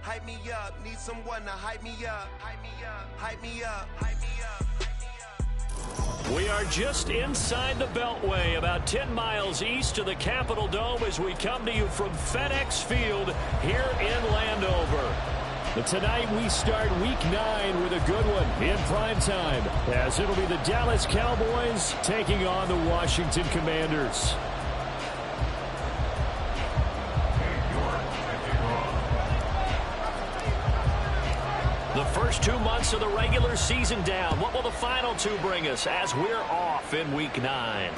hype me up. Need someone to hype me up. Hype me up. Hype me up. Hype me up. We are just inside the Beltway, about 10 miles east of the Capitol Dome as we come to you from FedEx Field here in Landover. But tonight we start Week 9 with a good one in prime time, as it'll be the Dallas Cowboys taking on the Washington Commanders. The first 2 months of the regular season down. What will the final 2 bring us as we're off in Week 9?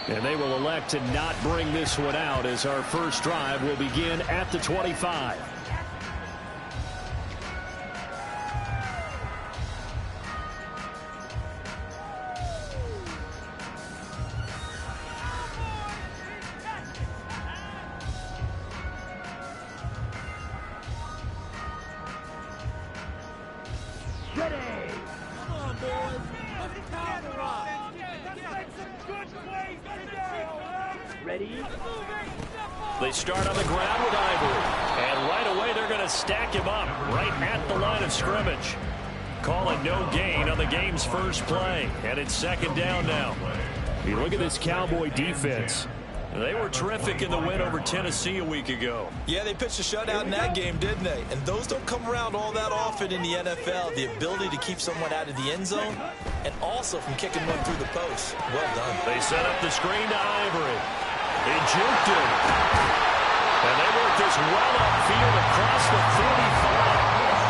And they will elect to not bring this one out as our first drive will begin at the 25. They start on the ground with Ivory. And right away they're going to stack him up right at the line of scrimmage. Call it no gain on the game's first play. And it's second down now. You look at this Cowboy defense. They were terrific in the win over Tennessee a week ago. Yeah, they pitched a shutout in that game, didn't they? And those don't come around all that often in the NFL. The ability to keep someone out of the end zone and also from kicking one through the post. Well done. They set up the screen to Ivory. He juked him. And they worked this well upfield across the 45.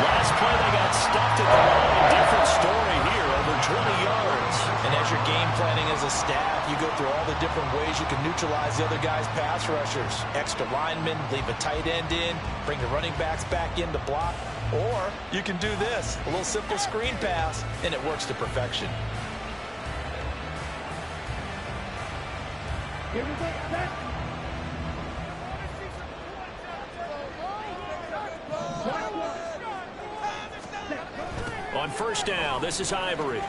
Last play they got stuffed at the line. Different story here, over 20 yards. And as you're game planning as a staff, you go through all the different ways you can neutralize the other guy's pass rushers. Extra linemen, leave a tight end in, bring the running backs back in to block. Or you can do this, a little simple screen pass, and it works to perfection. Here we go. On first down, this is Ivory. It will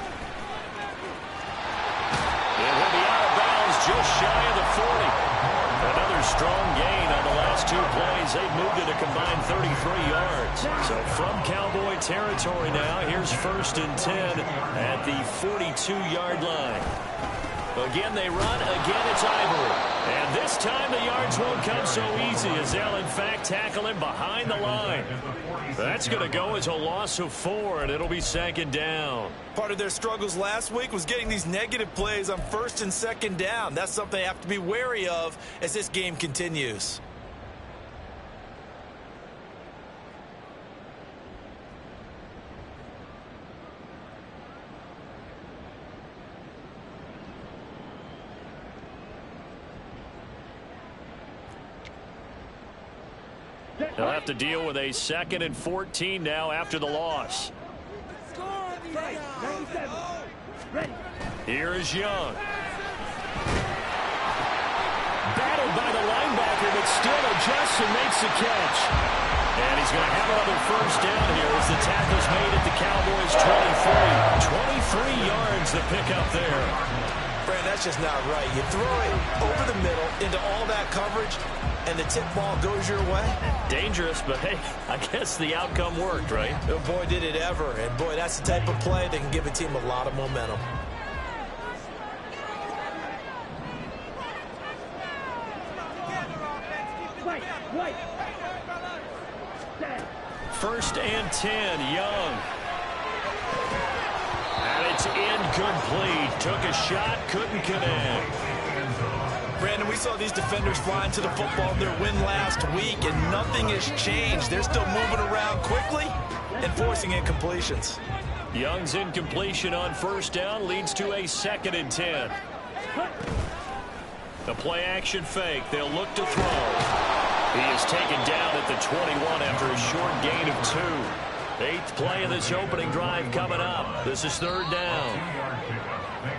be out of bounds just shy of the 40. Another strong gain on the last 2 plays. They've moved it a combined 33 yards. So from Cowboy territory now, here's first and 10 at the 42-yard line. Again they run, again it's Ivory. And this time the yards won't come so easy as they'll in fact tackle him behind the line. That's going to go as a loss of 4, and it'll be second down. Part of their struggles last week was getting these negative plays on first and second down. That's something they have to be wary of as this game continues. They'll have to deal with a 2nd and 14 now after the loss. Here is Young. Battled by the linebacker, but still adjusts and makes the catch. And he's going to have another first down here as the tackle's made at the Cowboys' 23. 23 yards the pickup there. Brand, that's just not right. You throw it over the middle into all that coverage, and the tip ball goes your way. Dangerous, but hey, I guess the outcome worked, right? Oh, boy, did it ever. And boy, that's the type of play that can give a team a lot of momentum. First and 10, Young. And it's incomplete. Took a shot, couldn't connect. Brandon, we saw these defenders flying to the football in their win last week, and nothing has changed. They're still moving around quickly and forcing incompletions. Young's incompletion on first down leads to a 2nd and 10. The play action fake. They'll look to throw. He is taken down at the 21 after a short gain of 2. 8th play of this opening drive coming up. This is 3rd down.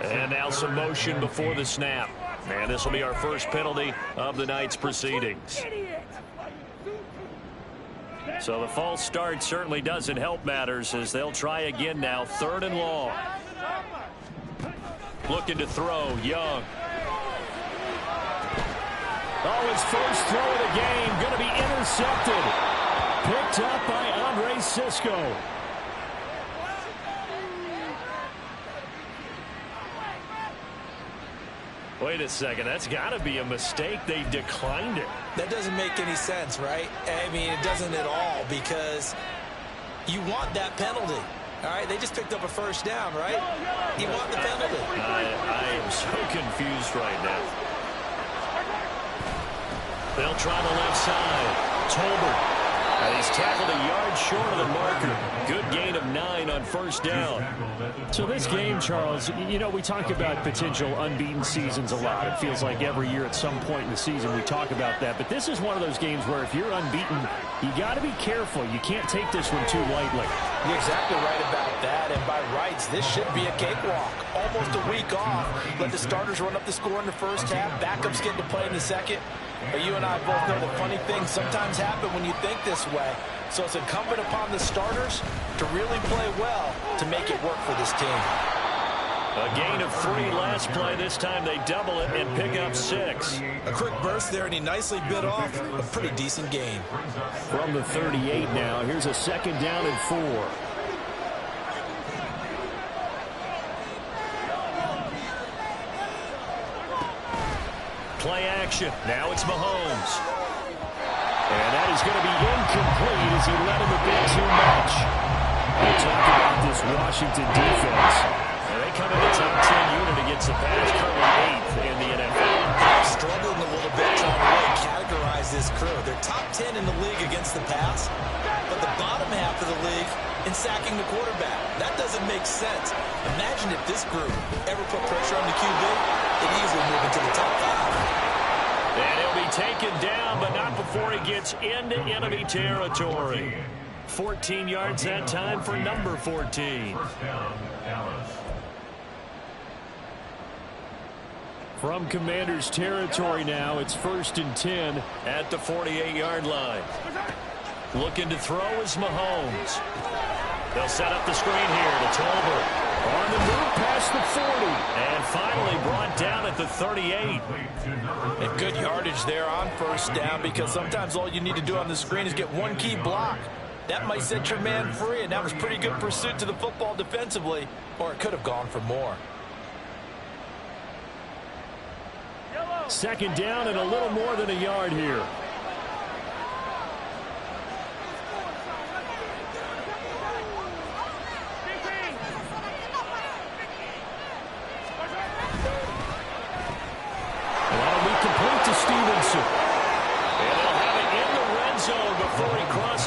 And now some motion before the snap. And this will be our first penalty of the night's proceedings. So the false start certainly doesn't help matters as they'll try again now. 3rd and long. Looking to throw, Young. Oh, his first throw of the game going to be intercepted. Francisco. Wait a second, that's got to be a mistake. They declined it. That doesn't make any sense, right? I mean, it doesn't at all, because you want that penalty. All right, they just picked up a first down, right? You want the penalty. I am so confused right now. They'll try the left side. Tolbert. And he's tackled a yard short of the marker. Good gain of 9 on first down. So this game, Charles, you know, we talk about potential unbeaten seasons a lot. It feels like every year at some point in the season we talk about that. But this is one of those games where if you're unbeaten, you got to be careful. You can't take this one too lightly. You're exactly right about that. And by rights, this should be a cakewalk. Almost a week off. Let the starters run up the score in the first half. Backups get to play in the second. But you and I both know that funny things sometimes happen when you think this way. So it's incumbent upon the starters to really play well to make it work for this team. A gain of 3 last play. This time they double it and pick up 6. A quick burst there, and he nicely bit off a pretty decent gain. From the 38 now, here's a second down and 4. Play action. Now it's Mahomes. And that is going to be incomplete as he let him a bit too much. We talk about this Washington defense. And they come in the top 10 unit against the pass, currently 8th in the NFL. Struggling a little bit trying to really categorize this crew. They're top 10 in the league against the pass, but the bottom half of the league in sacking the quarterback. That doesn't make sense. Imagine if this group ever put pressure on the QB, it'd easily move into the top 5. And he'll be taken down, but not before he gets into enemy territory. 14 yards that time for number 14. From Commanders territory now, it's 1st and 10 at the 48-yard line. Looking to throw is Mahomes. They'll set up the screen here to Tolbert. On the move past the 40. And finally brought down at the 38. And good yardage there on first down, because sometimes all you need to do on the screen is get one key block. That might set your man free, and that was pretty good pursuit to the football defensively, or it could have gone for more. Second down and a little more than a yard here.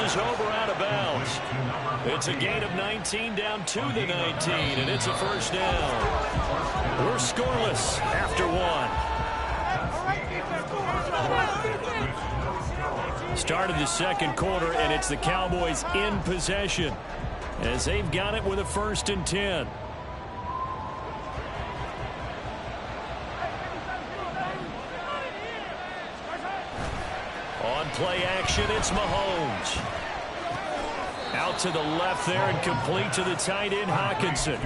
Over out of bounds. It's a gain of 19 down to the 19, and it's a first down. We're scoreless after 1. Start of the second quarter, and it's the Cowboys in possession as they've got it with a 1st and 10. On play action, it's Mahomes. Out to the left there and complete to the tight end, Hockenson.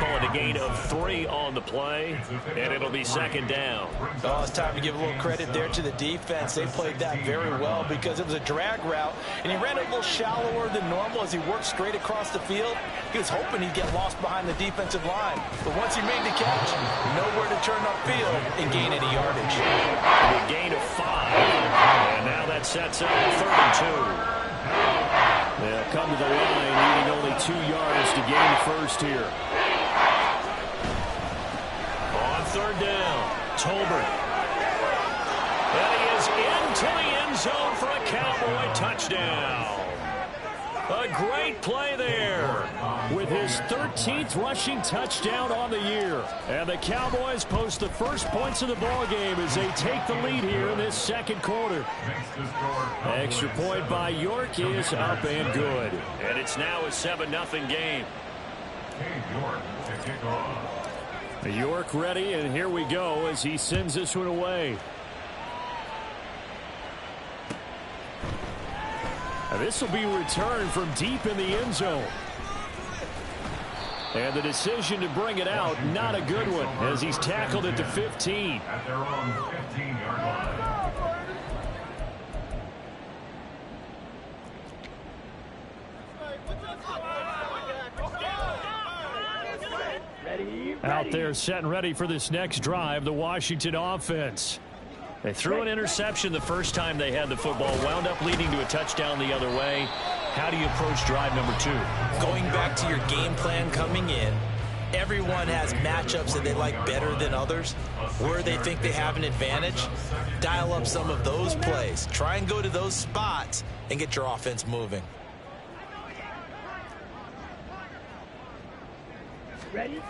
Calling a gain of 3 on the play, and it'll be second down. Oh, it's time to give a little credit there to the defense. They played that very well because it was a drag route, and he ran a little shallower than normal as he worked straight across the field. He was hoping he'd get lost behind the defensive line, but once he made the catch, nowhere to turn upfield and gain any yardage. A gain of 5, and now that sets up 3rd and 2. They'll come to the line, needing only 2 yards to gain first here. On 3rd down, Tolbert. And he is into the end zone for a Cowboy touchdown. A great play there. With his 13th rushing touchdown on the year. And the Cowboys post the first points of the ball game as they take the lead here in this second quarter. Extra point by York is up and good. And it's now a 7-0 game. York ready, and here we go as he sends this one away. This will be returned from deep in the end zone. And the decision to bring it out, not a good one, as he's tackled at the 15. At their own 15-yard line. Out there set and ready for this next drive, the Washington offense. They threw an interception the first time they had the football, wound up leading to a touchdown the other way. How do you approach drive number 2? Going back to your game plan coming in, everyone has matchups that they like better than others. Where they think they have an advantage, dial up some of those plays. Try and go to those spots and get your offense moving. Ready?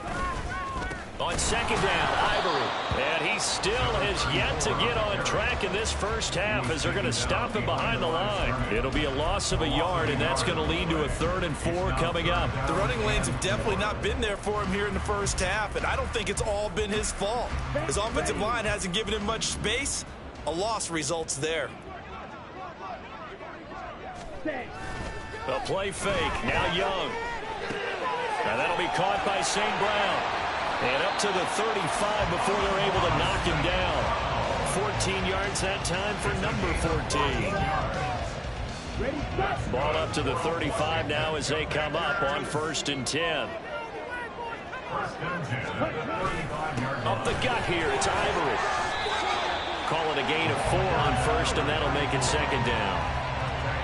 On second down, Ivory. And he still has yet to get on track in this first half as they're going to stop him behind the line. It'll be a loss of a yard, and that's going to lead to a 3rd and 4 coming up. The running lanes have definitely not been there for him here in the first half, and I don't think it's all been his fault. His offensive line hasn't given him much space. A loss results there. A play fake. Now Young. Now that'll be caught by St. Brown. And up to the 35 before they're able to knock him down. 14 yards that time for number 14. Ball up to the 35 now as they come up on 1st and 10. Up the gut here, it's Ivory. Call it a gain of 4 on 1st, and that'll make it 2nd down.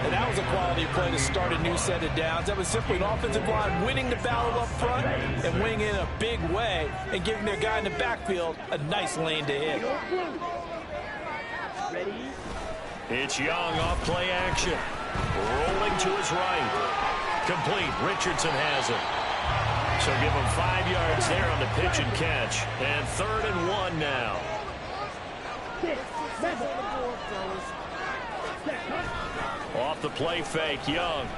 And that was a quality play to start a new set of downs. That was simply an offensive line winning the battle up front and winning in a big way and giving their guy in the backfield a nice lane to hit. It's Young off play action. Rolling to his right. Complete. Richardson has it. So give him 5 yards there on the pitch and catch. And 3rd and 1 now. Off the play fake, Young.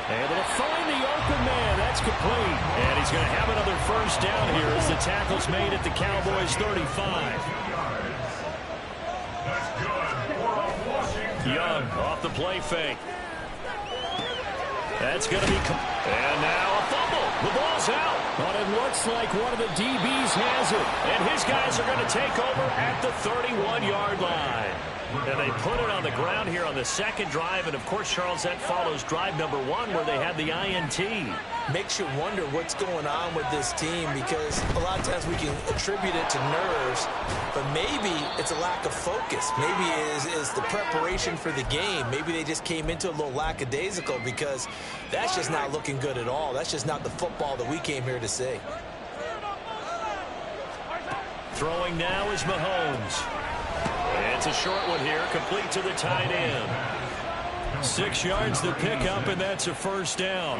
Able to find the open man. That's complete. And he's going to have another 1st down here as the tackle's made at the Cowboys' 35. Young off the play fake. That's going to be... And now a fumble. The ball's out. But it looks like one of the DBs has it. And his guys are going to take over at the 31-yard line. And they put it on the ground here on the 2nd drive. And, of course, Charles, that follows drive number 1 where they had the INT. Makes you wonder what's going on with this team because a lot of times we can attribute it to nerves, but maybe it's a lack of focus. Maybe it is the preparation for the game. Maybe they just came into a little lackadaisical because that's just not looking good at all. That's just not the football that we came here to see. Throwing now is Mahomes. It's a short one here, complete to the tight end. 6 yards to pick up, and that's a 1st down.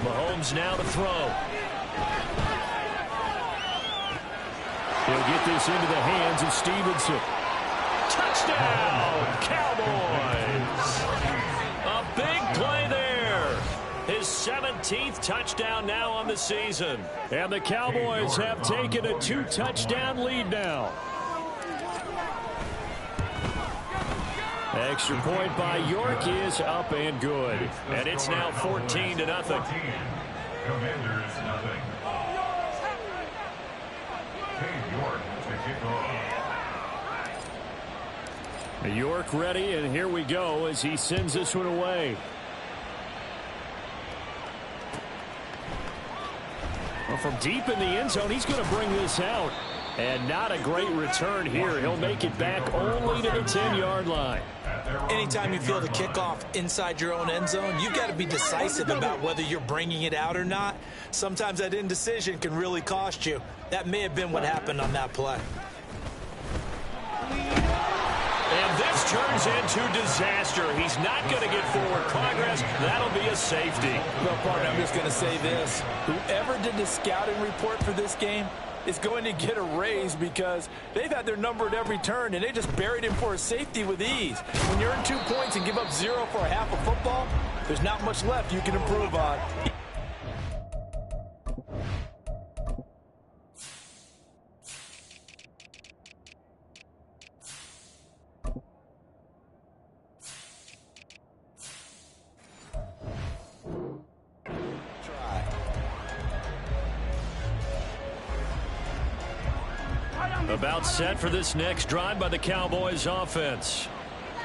Mahomes now to throw. He'll get this into the hands of Stevenson. Touchdown, Cowboys! A big play there. His 17th touchdown now on the season. And the Cowboys have taken a 2-touchdown lead now. Extra point by York is up and good. And it's now 14-0. Commanders, nothing. York to kick off. York ready, and here we go as he sends this one away. Well, from deep in the end zone, he's going to bring this out. And not a great return here. He'll make it back only to the 10-yard line. Anytime you feel the kickoff inside your own end zone, you've got to be decisive about whether you're bringing it out or not. Sometimes that indecision can really cost you. That may have been what happened on that play. And this turns into disaster. He's not going to get forward progress. That'll be a safety. Well, partner, I'm just going to say this. Whoever did the scouting report for this game is going to get a raise because they've had their number at every turn, and they just buried him for a safety with ease. When you earn 2 points and give up 0 for a half of football, there's not much left you can improve on. About set for this next drive by the Cowboys offense.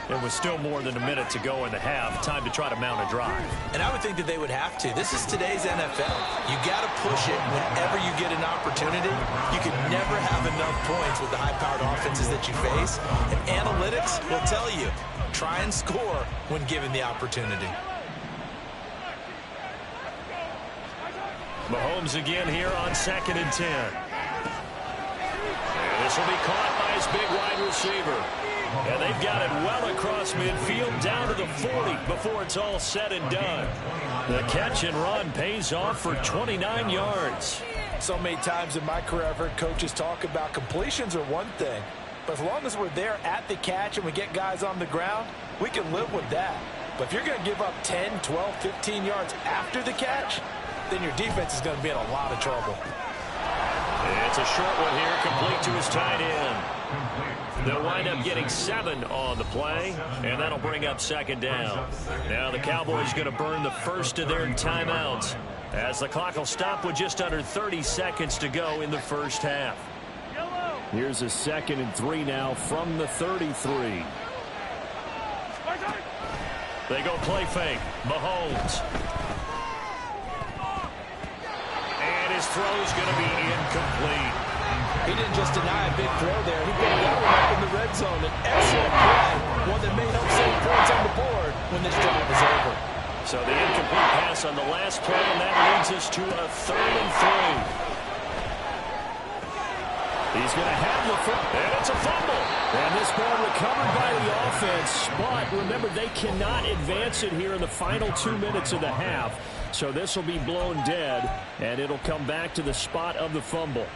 It was still more than a minute to go in the half. Time to try to mount a drive. And I would think that they would have to. This is today's NFL. You got to push it whenever you get an opportunity. You can never have enough points with the high-powered offenses that you face. And analytics will tell you, try and score when given the opportunity. Mahomes again here on 2nd and 10. And this will be caught by his big wide receiver. And they've got it well across midfield down to the 40 before it's all said and done. The catch and run pays off for 29 yards. So many times in my career I've heard coaches talk about completions are one thing. But as long as we're there at the catch and we get guys on the ground, we can live with that. But if you're going to give up 10, 12, 15 yards after the catch, then your defense is going to be in a lot of trouble. It's a short one here, complete to his tight end. They'll wind up getting 7 on the play, and that'll bring up 2nd down. Now the Cowboys going to burn the first of their timeouts as the clock will stop with just under 30 seconds to go in the first half. Here's a 2nd and 3 now from the 33. They go play fake. Mahomes. And his throw is going to be incomplete. He didn't just deny a big throw there. He put that one up in the red zone. An excellent play. One that made up 7 points on the board when this drive is over. So the incomplete pass on the last play, and that leads us to a 3rd and 3. He's going to have the football. And it's a fumble. And this ball recovered by the offense. But remember, they cannot advance it here in the final 2 minutes of the half. So this will be blown dead, and it'll come back to the spot of the fumble.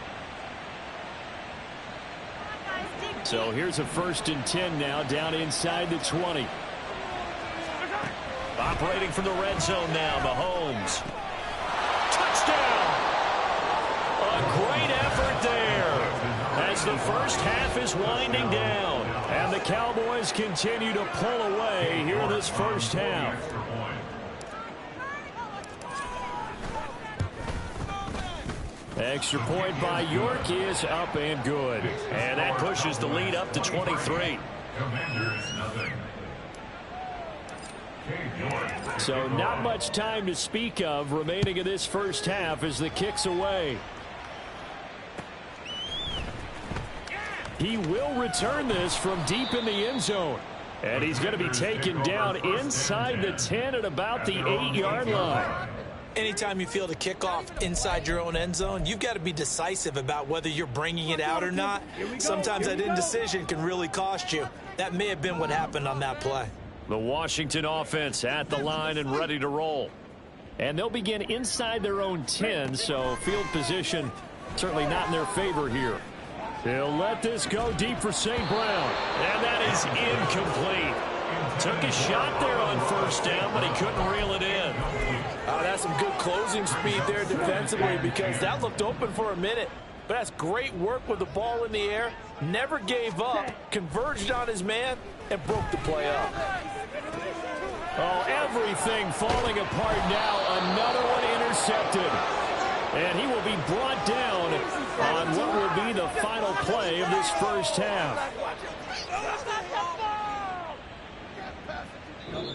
So here's a 1st and 10 now, down inside the 20. Operating from the red zone now, Mahomes. Touchdown! A great effort there as the first half is winding down. And the Cowboys continue to pull away here in this first half. Extra point by York is up and good. And that pushes the lead up to 23. So not much time to speak of remaining in this first half as the kick's away. He will return this from deep in the end zone. And he's going to be taken down inside the 10 at about the 8-yard line. Anytime you feel the kickoff inside your own end zone, you've got to be decisive about whether you're bringing it out or not. Sometimes that indecision can really cost you. That may have been what happened on that play. The Washington offense at the line and ready to roll. And they'll begin inside their own 10, so field position certainly not in their favor here. They'll let this go deep for St. Brown. And that is incomplete. Took a shot there on 1st down, but he couldn't reel it in. That's some good closing speed there defensively because that looked open for a minute. But that's great work with the ball in the air. Never gave up, converged on his man, and broke the play up. Oh, everything falling apart now. Another one intercepted. And he will be brought down on what will be the final play of this first half.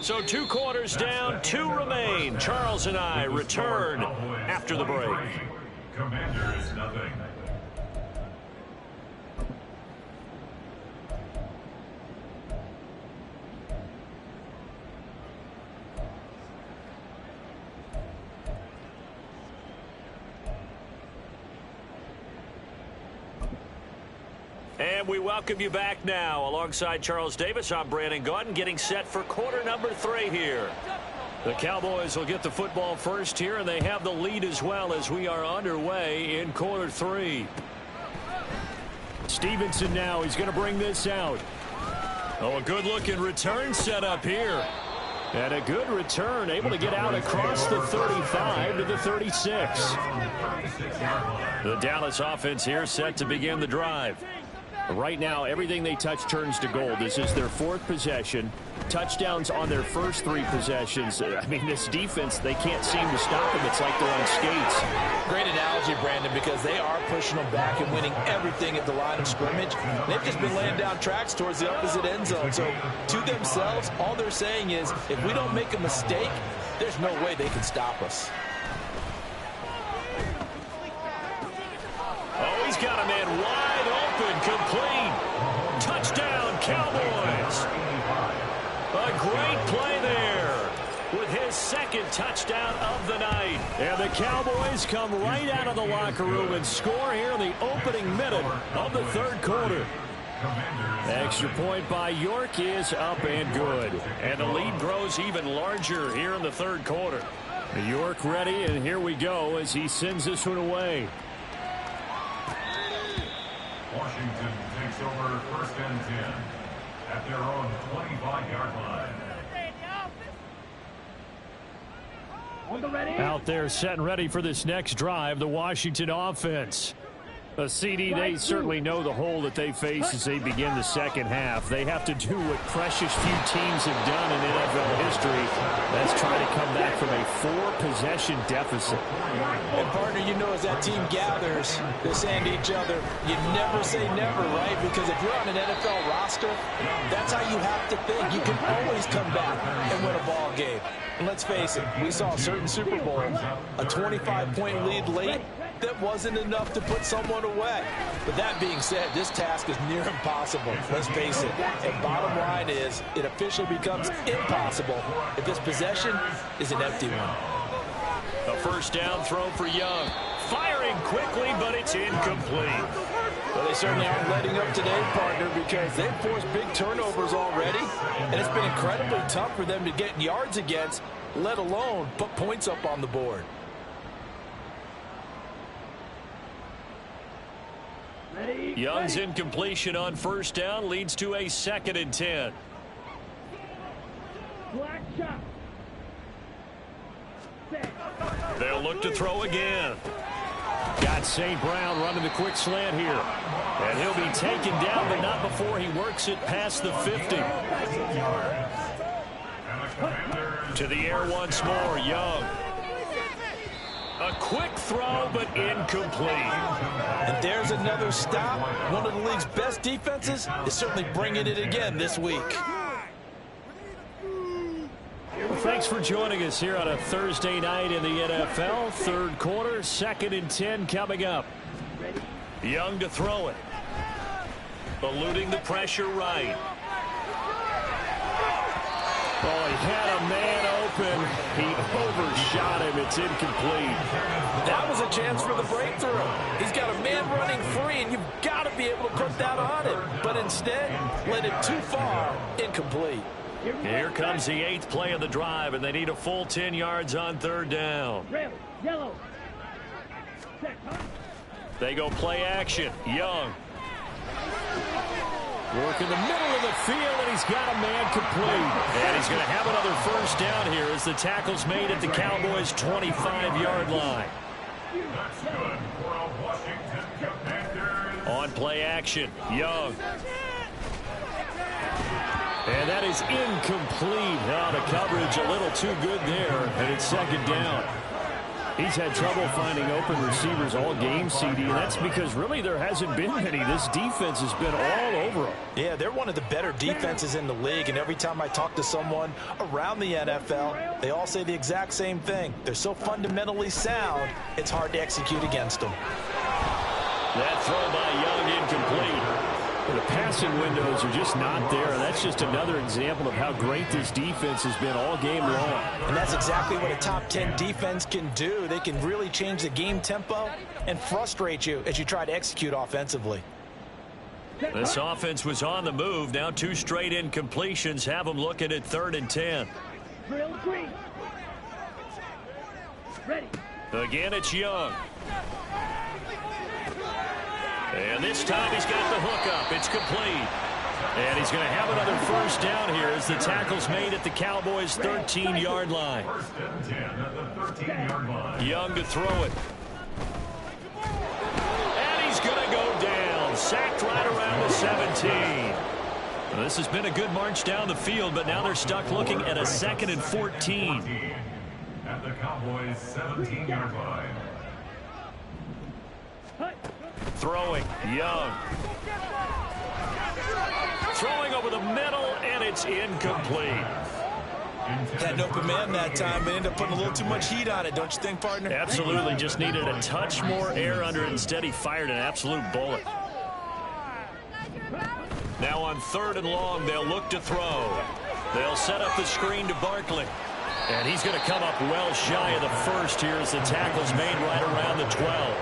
So 2 quarters down, 2 remain. Charles and I return after the break. Commanders nothing. And we welcome you back now. Alongside Charles Davis, I'm Brandon Gaudin, getting set for quarter number 3 here. The Cowboys will get the football first here, and they have the lead as well as we are underway in quarter 3. Stevenson now, he's going to bring this out. Oh, a good-looking return set up here. And a good return, able to get out across the 35 to the 36. The Dallas offense here set to begin the drive. Right now, everything they touch turns to gold. This is their 4th possession. Touchdowns on their first 3 possessions. I mean, this defense, they can't seem to stop them. It's like they're on skates. Great analogy, Brandon, because they are pushing them back and winning everything at the line of scrimmage. They've just been laying down tracks towards the opposite end zone. So to themselves, all they're saying is, if we don't make a mistake, there's no way they can stop us. Oh, he's got a man wide open, complete. Touchdown, Cowboys. A great play there with his 2nd touchdown of the night. And the Cowboys come right out of the locker room and score here in the opening minute of the 3rd quarter. Extra point by York is up and good. And the lead grows even larger here in the 3rd quarter. York ready, and here we go as he sends this one away. Washington takes over 1st and 10 at their own 25-yard line. Out there set and ready for this next drive, the Washington offense. A CD, they certainly know the hole that they face as they begin the 2nd half. They have to do what precious few teams have done in NFL history. That's try to come back from a 4-possession deficit. And partner, you know, as that team gathers, they're saying to each other, you never say never, right? Because if you're on an NFL roster, that's how you have to think. You can always come back and win a ball game. And let's face it, we saw a certain Super Bowl, a 25-point lead late, that wasn't enough to put someone away. But that being said, this task is near impossible. Let's face it. And bottom line is, it officially becomes impossible if this possession is an empty one. A 1st down throw for Young. Firing quickly, but it's incomplete. Well, they certainly aren't letting up today, partner, because they've forced big turnovers already. And it's been incredibly tough for them to get yards against, let alone put points up on the board. Young's incompletion on 1st down leads to a 2nd and 10. They'll look to throw again. Got St. Brown running the quick slant here. And he'll be taken down, but not before he works it past the 50. To the air once more, Young. A quick throw, but incomplete. And there's another stop. One of the league's best defenses is certainly bringing it again this week. Well, thanks for joining us here on a Thursday night in the NFL. 3rd quarter, 2nd and 10 coming up. Young to throw it. Eluding the pressure right. Oh, he had a man open. He overshot him. It's incomplete. That was a chance for the breakthrough. He's got a man running free, and you've got to be able to put that on him. But instead, led it too far, incomplete. Here comes the 8th play of the drive, and they need a full 10 yards on 3rd down. They go play action. Young. Work in the middle of the field, and he's got a man complete. And he's going to have another 1st down here as the tackle's made at the Cowboys' 25-yard line. On play action, Young. And that is incomplete. Now the coverage a little too good there, and it's 2nd down. He's had trouble finding open receivers all game, CD, and that's because really there hasn't been many. This defense has been all over them. Yeah, they're one of the better defenses in the league, and every time I talk to someone around the NFL, they all say the exact same thing. They're so fundamentally sound, it's hard to execute against them. That throw by Young incomplete. The passing windows are just not there, and that's just another example of how great this defense has been all game long. And that's exactly what a top 10 defense can do. They can really change the game tempo and frustrate you as you try to execute offensively. This offense was on the move. Now 2 straight incompletions have them looking at 3rd and 10. Again, it's Young. And this time he's got the hook up. It's complete. And he's going to have another 1st down here as the tackle's made at the Cowboys' 13-yard line. 1st and 10 at the 13-yard line. Young to throw it. And he's going to go down. sacked right around the 17. Well, this has been a good march down the field, but now they're stuck looking at a 2nd and 14. At the Cowboys' 17-yard line. Throwing, Young. Throwing over the middle, and it's incomplete. Had an open man that time, but ended up putting a little too much heat on it, don't you think, partner? Absolutely, just needed a touch more air under it. Instead, he fired an absolute bullet. Now on 3rd and long, they'll look to throw. They'll set up the screen to Barkley. And he's going to come up well shy of the first here as the tackle's made right around the 12.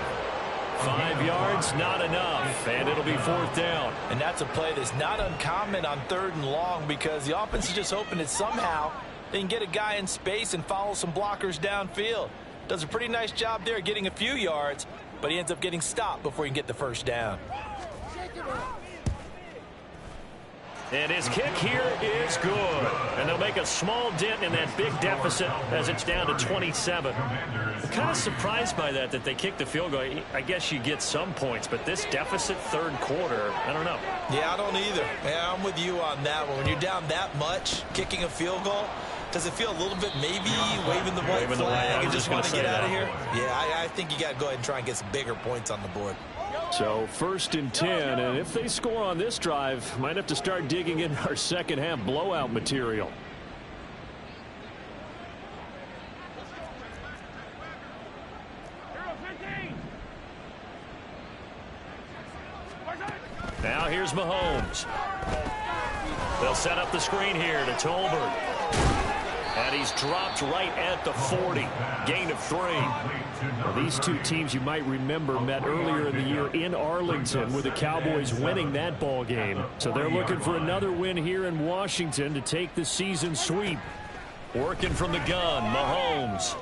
5 yards, not enough, and it'll be 4th down. And that's a play that's not uncommon on 3rd and long because the offense is just hoping that somehow they can get a guy in space and follow some blockers downfield. Does a pretty nice job there getting a few yards, but he ends up getting stopped before he can get the first down. And his kick here is good. And they'll make a small dent in that big deficit as it's down to 27. I'm kind of surprised by that they kicked the field goal. I guess you get some points, but this deficit 3rd quarter, I don't know. Yeah, I don't either. Yeah, I'm with you on that one. When you're down that much, kicking a field goal, does it feel a little bit maybe waving the white flag and just want to get out of here? Yeah, I think you got to go ahead and try and get some bigger points on the board. So 1st and 10, and if they score on this drive, might have to start digging in our second half blowout material. Now here's Mahomes. They'll set up the screen here to Tolbert. And he's dropped right at the 40. Gain of 3. Well, these two teams you might remember met earlier in the year in Arlington with the Cowboys winning that ball game. So they're looking for another win here in Washington to take the season sweep. Working from the gun, Mahomes.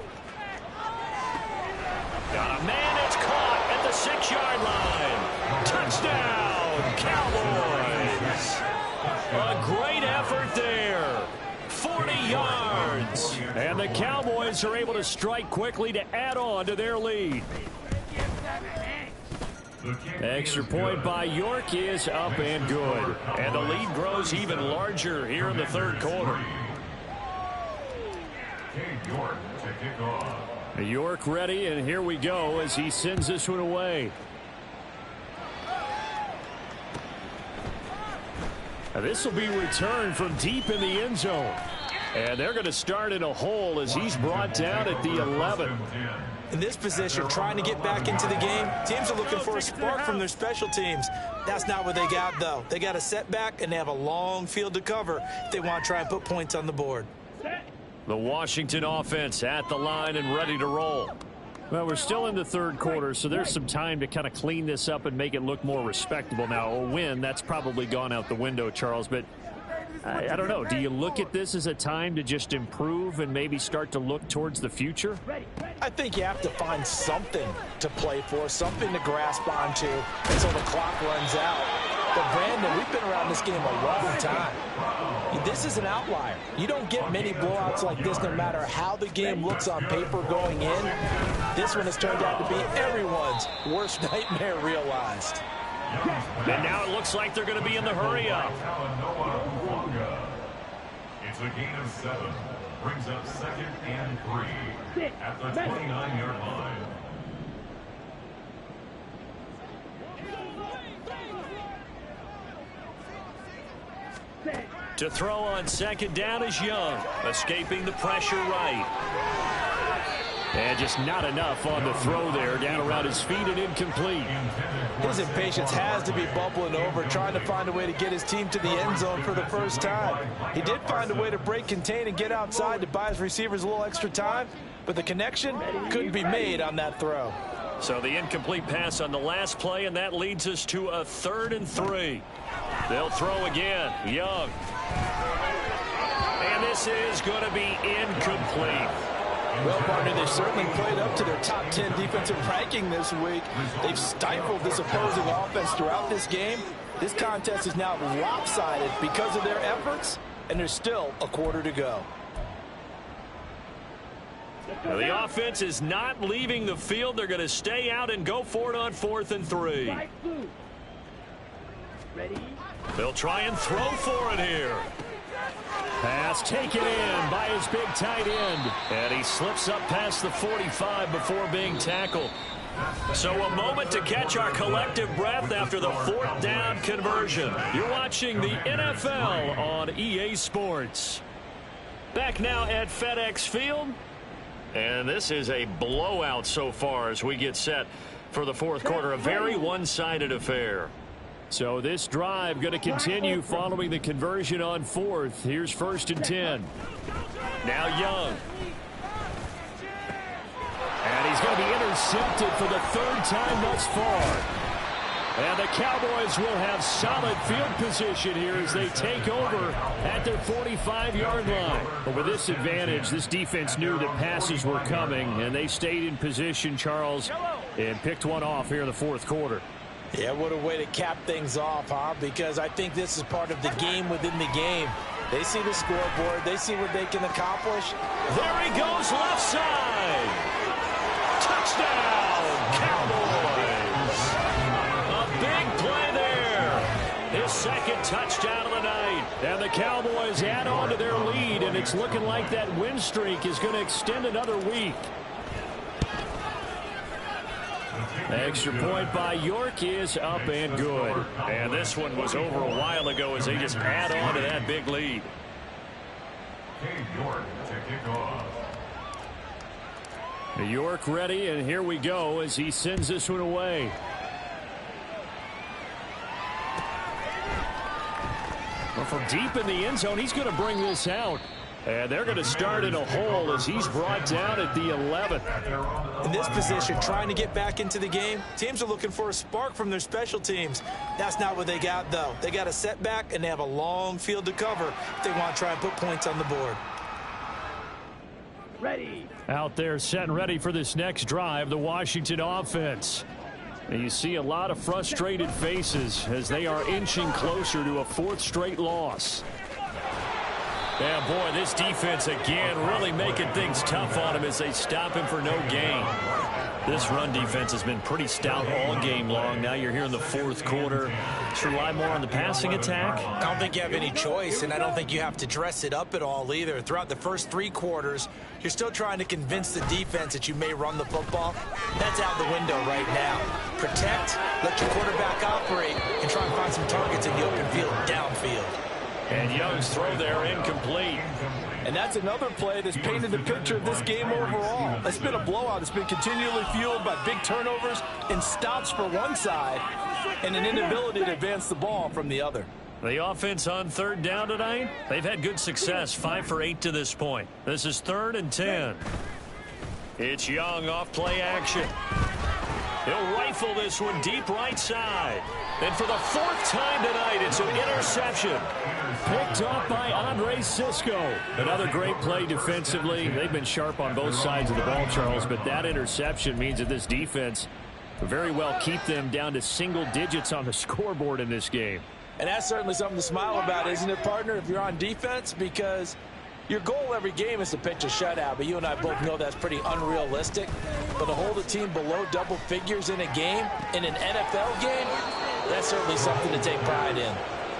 Got a man, it's caught at the 6-yard line. Touchdown, Cowboys. A great effort there. 40 yards. And the Cowboys are able to strike quickly to add on to their lead. Extra point by York is up and good. And the lead grows even larger here in the 3rd quarter. York ready, and here we go as he sends this one away. Now this will be returned from deep in the end zone. And they're going to start in a hole as he's brought down at the 11. In this position, trying to get back into the game, teams are looking for a spark from their special teams. That's not what they got, though. They got a setback, and they have a long field to cover if they want to try and put points on the board. The Washington offense at the line and ready to roll. Well, we're still in the 3rd quarter, so there's some time to kind of clean this up and make it look more respectable. Now, a win, that's probably gone out the window, Charles, but I don't know. Do you look at this as a time to just improve and maybe start to look towards the future? I think you have to find something to play for, something to grasp onto until the clock runs out. But, Brandon, we've been around this game a long time. This is an outlier. You don't get many blowouts like this no matter how the game looks on paper going in. This one has turned out to be everyone's worst nightmare realized. And now it looks like they're going to be in the hurry-up. It's a gain of 7. Brings up 2nd and 3 at the 29-yard line. To throw on 2nd down is Young, escaping the pressure right. And just not enough on the throw there, down around his feet and incomplete. His impatience has to be bubbling over, trying to find a way to get his team to the end zone for the first time. He did find a way to break contain and get outside to buy his receivers a little extra time, but the connection couldn't be made on that throw. So the incomplete pass on the last play, and that leads us to a 3rd and 3. They'll throw again. Young. And this is going to be incomplete. Well, partner, they certainly played up to their top 10 defensive ranking this week. They've stifled this opposing offense throughout this game. This contest is now lopsided because of their efforts, and there's still a quarter to go. Now, the offense is not leaving the field. They're going to stay out and go for it on 4th and 3. They'll try and throw for it here. Pass taken in by his big tight end. And he slips up past the 45 before being tackled. So a moment to catch our collective breath after the 4th down conversion. You're watching the NFL on EA Sports. Back now at FedEx Field. And this is a blowout so far as we get set for the 4th quarter. A very one-sided affair. So this drive going to continue following the conversion on 4th. Here's 1st and 10. Now Young. And he's going to be intercepted for the 3rd time thus far. And the Cowboys will have solid field position here as they take over at their 45-yard line. But with this advantage, this defense knew that passes were coming, and they stayed in position, Charles, and picked one off here in the 4th quarter. Yeah, what a way to cap things off, huh? Because I think this is part of the game within the game. They see the scoreboard. They see what they can accomplish. There he goes, left side. Touchdown, Cowboys. A big play there. His 2nd touchdown of the night. And the Cowboys add on to their lead, and it's looking like that win streak is going to extend another week. Extra point by York is up and good. And this one was over a while ago as they just add on to that big lead. York to kick off. York ready, and here we go as he sends this one away. Well, from deep in the end zone, he's going to bring this out. And they're going to start in a hole as he's brought down at the 11th. In this position, trying to get back into the game, teams are looking for a spark from their special teams. That's not what they got, though. They got a setback, and they have a long field to cover if they want to try and put points on the board. Ready. Out there set and ready for this next drive, the Washington offense. And you see a lot of frustrated faces as they are inching closer to a 4th straight loss. Yeah, boy, this defense again really making things tough on him as they stop him for no gain. This run defense has been pretty stout all game long. Now you're here in the 4th quarter. Just rely more on the passing attack. I don't think you have any choice, and I don't think you have to dress it up at all either. Throughout the first 3 quarters, you're still trying to convince the defense that you may run the football. That's out the window right now. Protect, let your quarterback operate, and try and find some targets in the open field, downfield. And Young's throw there incomplete. And that's another play that's painted the picture of this game overall. It's been a blowout. It's been continually fueled by big turnovers and stops for one side and an inability to advance the ball from the other. The offense on 3rd down tonight, they've had good success, 5 for 8 to this point. This is 3rd and 10. It's Young off play action. He'll rifle this one deep right side. And for the 4th time tonight, it's an interception. Picked off by Andre Sisco. Another great play defensively. They've been sharp on both sides of the ball, Charles, but that interception means that this defense will very well keep them down to single digits on the scoreboard in this game. And that's certainly something to smile about, isn't it, partner, if you're on defense? Because your goal every game is to pitch a shutout, but you and I both know that's pretty unrealistic. But to hold a team below double figures in a game, in an NFL game, that's certainly something to take pride in.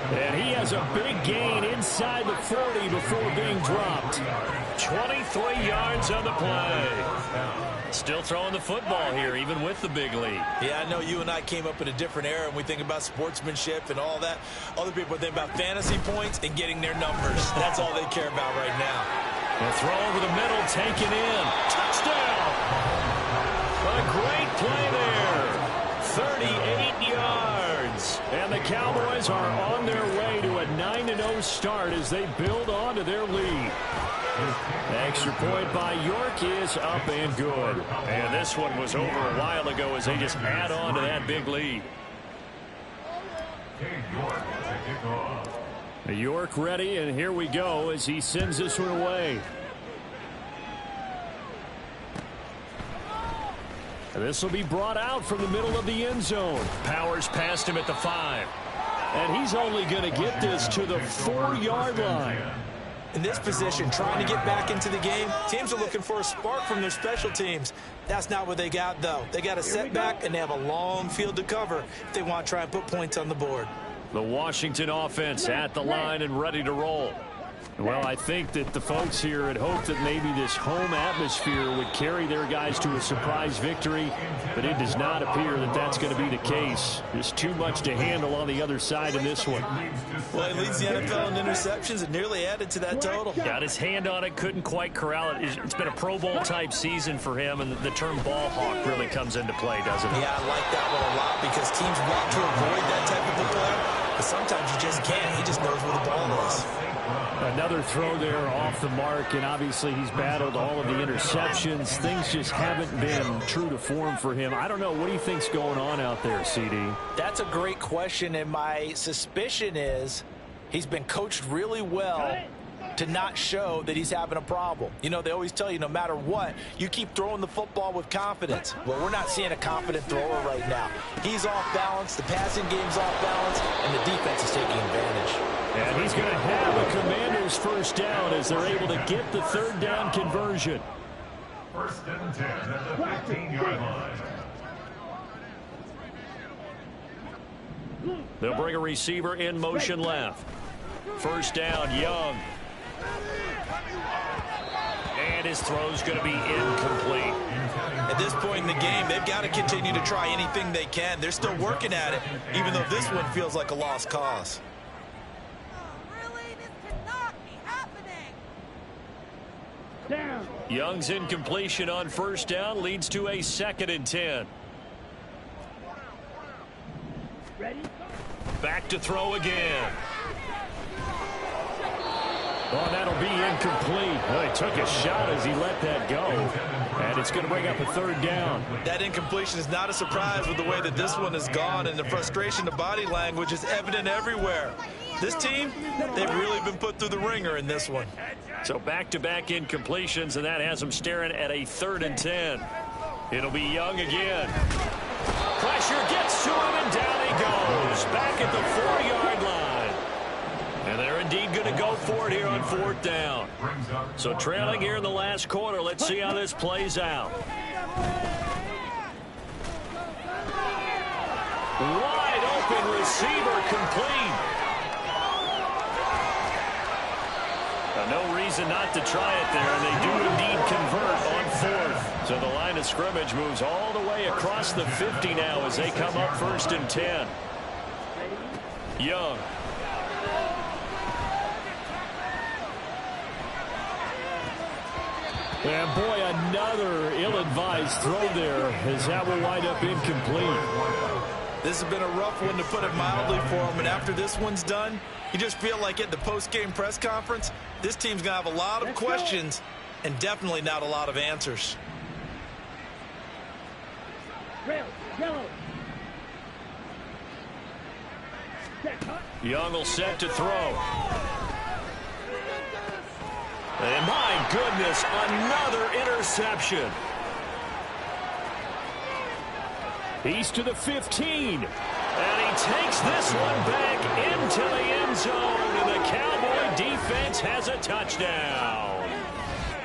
And he has a big gain inside the 40 before being dropped. 23 yards on the play. Still throwing the football here, even with the big lead. Yeah, I know you and I came up in a different era, and we think about sportsmanship and all that. Other people think about fantasy points and getting their numbers. That's all they care about right now. A throw over the middle, taken in. Touchdown! A great play there. 38 yards. And the Cowboys are on their way to a 9-0 start as they build on to their lead. Extra point by York is up and good. And this one was over a while ago as they just add on to that big lead. York ready, and here we go as he sends this one away. This will be brought out from the middle of the end zone. Powers past him at the 5. And he's only going to get this to the 4-yard line. In this position, trying to get back into the game, teams are looking for a spark from their special teams. That's not what they got, though. They got a setback, and they have a long field to cover if they want to try and put points on the board. The Washington offense at the line and ready to roll. Well, I think that the folks here had hoped that maybe this home atmosphere would carry their guys to a surprise victory, but it does not appear that that's going to be the case. There's too much to handle on the other side in this one. Well, he leads the NFL in interceptions and nearly added to that total. Got his hand on it, couldn't quite corral it. It's been a Pro Bowl type season for him, and the term ball hawk really comes into play, doesn't it? Yeah, I like that one a lot because teams want to avoid that type of a player, but sometimes you just can't. He just knows where the ball is. Another throw there off the mark, and obviously he's battled all of the interceptions. Things just haven't been true to form for him. I don't know. What do you think's going on out there, CD? That's a great question, and my suspicion is he's been coached really well to not show that he's having a problem. You know, they always tell you no matter what, you keep throwing the football with confidence. Well, we're not seeing a confident thrower right now. He's off balance, the passing game's off balance, and the defense is taking advantage. And he's going to have a Commanders first down as they're able to get the third down conversion. First and 10 at the 15-yard line. They'll bring a receiver in motion left. First down, Young. And his throw's going to be incomplete. At this point in the game, they've got to continue to try anything they can. They're still working at it, even though this one feels like a lost cause. Young's incompletion on first down leads to a 2nd and 10. Back to throw again. Oh, that'll be incomplete. Well, he took a shot as he let that go. And it's going to bring up a 3rd down. That incompletion is not a surprise with the way that this one has gone, and the frustration, the body language is evident everywhere. This team, they've really been put through the ringer in this one. So back-to-back incompletions, and that has them staring at a 3rd and 10. It'll be Young again. Pressure gets to him, and down he goes. Back at the 4-yard line. And they're indeed going to go for it here on 4th down. So trailing here in the last quarter. Let's see how this plays out. Wide open receiver complete. No reason not to try it there, and they do indeed convert on 4th. So the line of scrimmage moves all the way across the 50 now as they come up 1st and 10. Young. And boy, another ill-advised throw there as that will wind up incomplete. This has been a rough one, to put it mildly, for him. And after this one's done, you just feel like at the post-game press conference, this team's going to have a lot of questions and definitely not a lot of answers. Young will set to throw. And my goodness, another interception. He's to the 15. And he takes this one back into the end zone. And the Cowboy defense has a touchdown.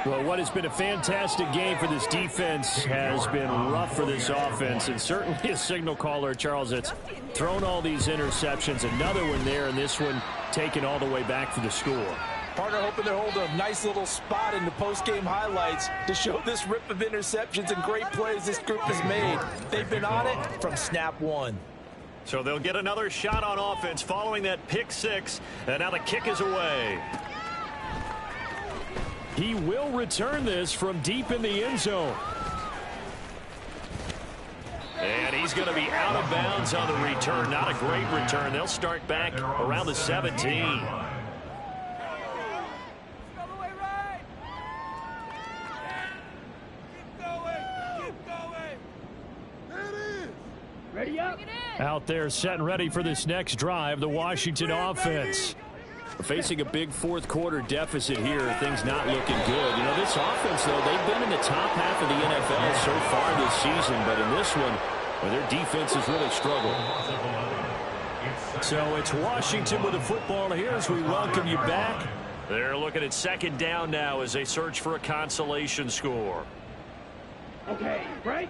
Well, what has been a fantastic game for this defense has been rough for this offense. And certainly a signal caller, Charles, that's thrown all these interceptions. Another one there, and this one taken all the way back for the score. Partner hoping to hold a nice little spot in the post-game highlights to show this rip of interceptions and great plays this group has made. They've been on it from snap one. So they'll get another shot on offense following that pick 6, and now the kick is away. He will return this from deep in the end zone. And he's going to be out of bounds on the return. Not a great return. They'll start back around the 17. Out there set and ready for this next drive, the Washington offense. Facing a big 4th quarter deficit here, things not looking good. You know, this offense, though, they've been in the top half of the NFL so far this season, but in this one, well, their defense has really struggled. So it's Washington with the football here as we welcome you back. They're looking at 2nd down now as they search for a consolation score. Okay, break.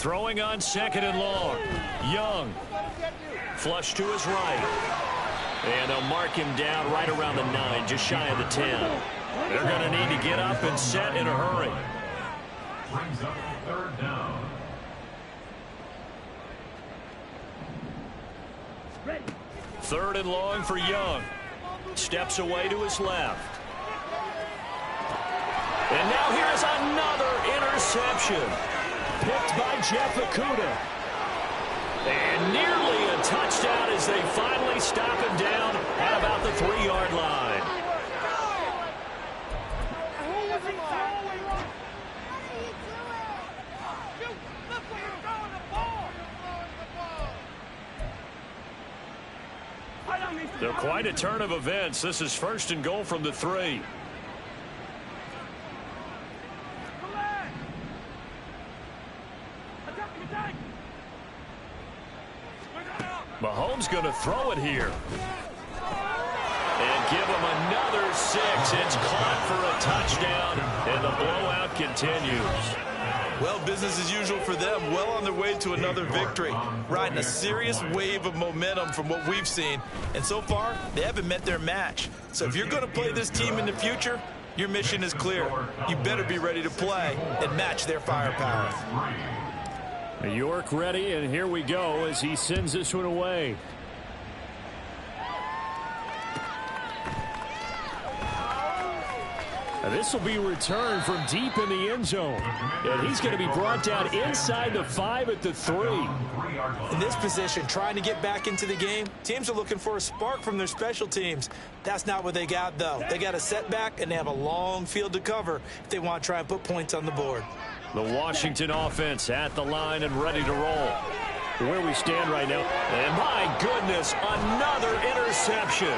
Throwing on second and long. Young. Flush to his right. And they'll mark him down right around the 9, just shy of the 10. They're going to need to get up and set in a hurry. Brings up third down. Third and long for Young. Steps away to his left. And now here's another interception. Picked by Jeff Okudah. And nearly a touchdown as they finally stop him down at about the 3-yard line. So quite a turn of events. This is first and goal from the 3. Mahomes going to throw it here. And give him another 6. It's caught for a touchdown, and the blowout continues. Well, business as usual for them. Well on their way to another victory. Riding a serious wave of momentum from what we've seen. And so far, they haven't met their match. So if you're going to play this team in the future, your mission is clear. You better be ready to play and match their firepower. York ready, and here we go as he sends this one away. This will be returned from deep in the end zone. And he's going to be brought down inside the 5 at the 3. In this position, trying to get back into the game, teams are looking for a spark from their special teams. That's not what they got, though. They got a setback, and they have a long field to cover if they want to try and put points on the board. The Washington offense at the line and ready to roll. Where we stand right now. And my goodness, another interception.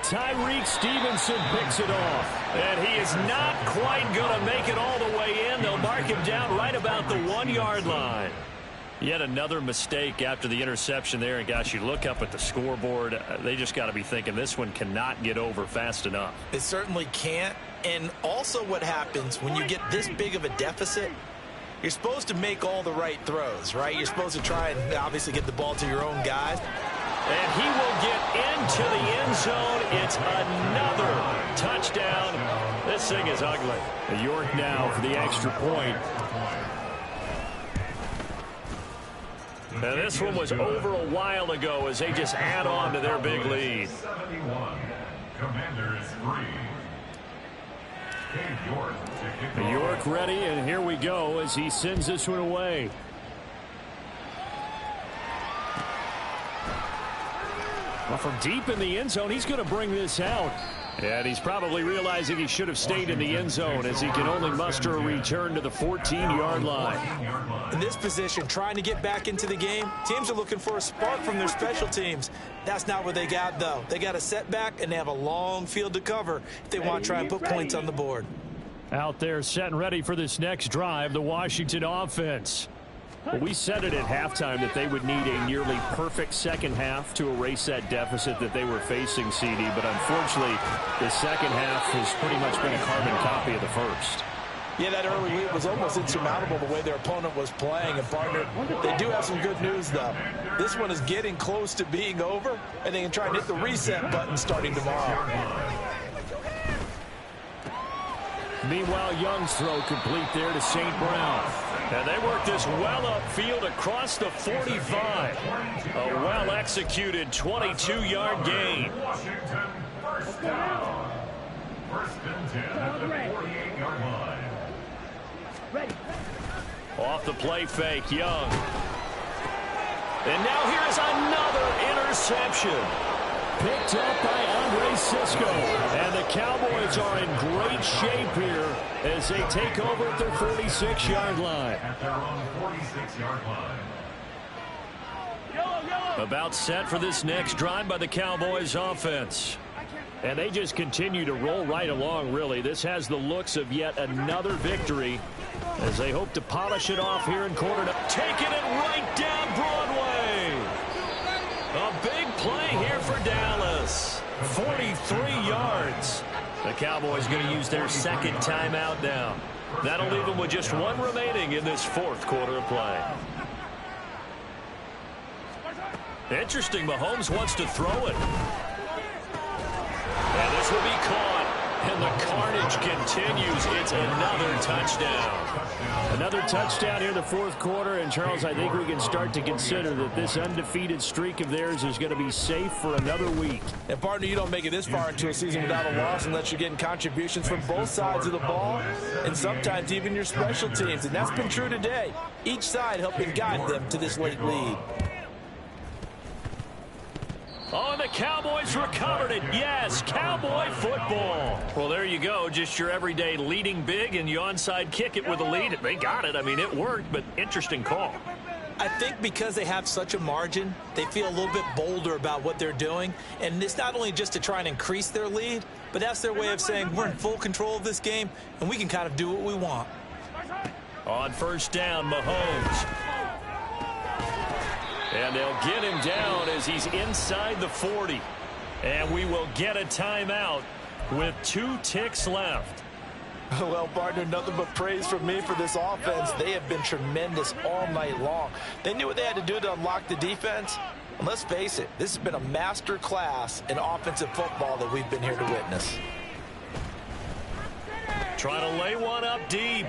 Tyreek Stevenson picks it off. And he is not quite going to make it all the way in. They'll mark him down right about the 1-yard line. Yet another mistake after the interception there. And, gosh, you look up at the scoreboard. They just got to be thinking this one cannot get over fast enough. It certainly can't. And also what happens when you get this big of a deficit, you're supposed to make all the right throws, right? You're supposed to try and obviously get the ball to your own guys. And he will get into the end zone. It's another touchdown. This thing is ugly. York now for the extra point. Now this one was over a while ago as they just add on to their big lead. 71. Commanders 3. York ready, and here we go as he sends this one away. Well, from deep in the end zone, he's going to bring this out. And he's probably realizing he should have stayed in the end zone as he can only muster a return to the 14-yard line. In this position, trying to get back into the game, teams are looking for a spark from their special teams. That's not what they got, though. They got a setback, and they have a long field to cover if they want to try and put points on the board. Out there set and ready for this next drive, the Washington offense. Well, we said it at halftime that they would need a nearly perfect second half to erase that deficit that they were facing, CD. But unfortunately, the second half has pretty much been a carbon copy of the first. Yeah, that early lead was almost insurmountable the way their opponent was playing. And, partner, they do have some good news, though. This one is getting close to being over, and they can try and hit the reset button starting tomorrow. Meanwhile, Young's throw complete there to St. Brown. And they work this well upfield across the 45. A well-executed 22-yard gain. Washington, first down. First and 10 at the 48-yard line. Off the play fake, Young. And now here's another interception. Picked up by Andre Cisco. And the Cowboys are in great shape here as they take over at their 46-yard line. At their own 46-yard line. About set for this next drive by the Cowboys offense. And they just continue to roll right along, really. This has the looks of yet another victory as they hope to polish it off here in quarter. Taking it right down Broadway. A big play here for Dallas. 43 yards. The Cowboys going to use their second timeout now. That'll leave them with just one remaining in this fourth quarter of play. Interesting, Mahomes wants to throw it. And this will be caught. And the carnage continues. It's another touchdown. Another touchdown here in the fourth quarter. And, Charles, I think we can start to consider that this undefeated streak of theirs is going to be safe for another week. And, partner, you don't make it this far into a season without a loss unless you're getting contributions from both sides of the ball and sometimes even your special teams. And that's been true today. Each side helping guide them to this late lead. Oh, and the Cowboys recovered it. Yes, Cowboy football. Well, there you go. Just your everyday leading big, and you onside kick it with a lead. They got it. I mean, it worked, but interesting call. I think because they have such a margin, they feel a little bit bolder about what they're doing. And it's not only just to try and increase their lead, but that's their way of saying we're in full control of this game, and we can kind of do what we want. On first down, Mahomes. And they'll get him down as he's inside the 40. And we will get a timeout with 2 ticks left. Well, partner, nothing but praise from me for this offense. They have been tremendous all night long. They knew what they had to do to unlock the defense. And let's face it, this has been a master class in offensive football that we've been here to witness. Trying to lay one up deep.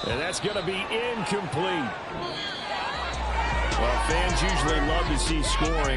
And that's going to be incomplete. Well, fans usually love to see scoring.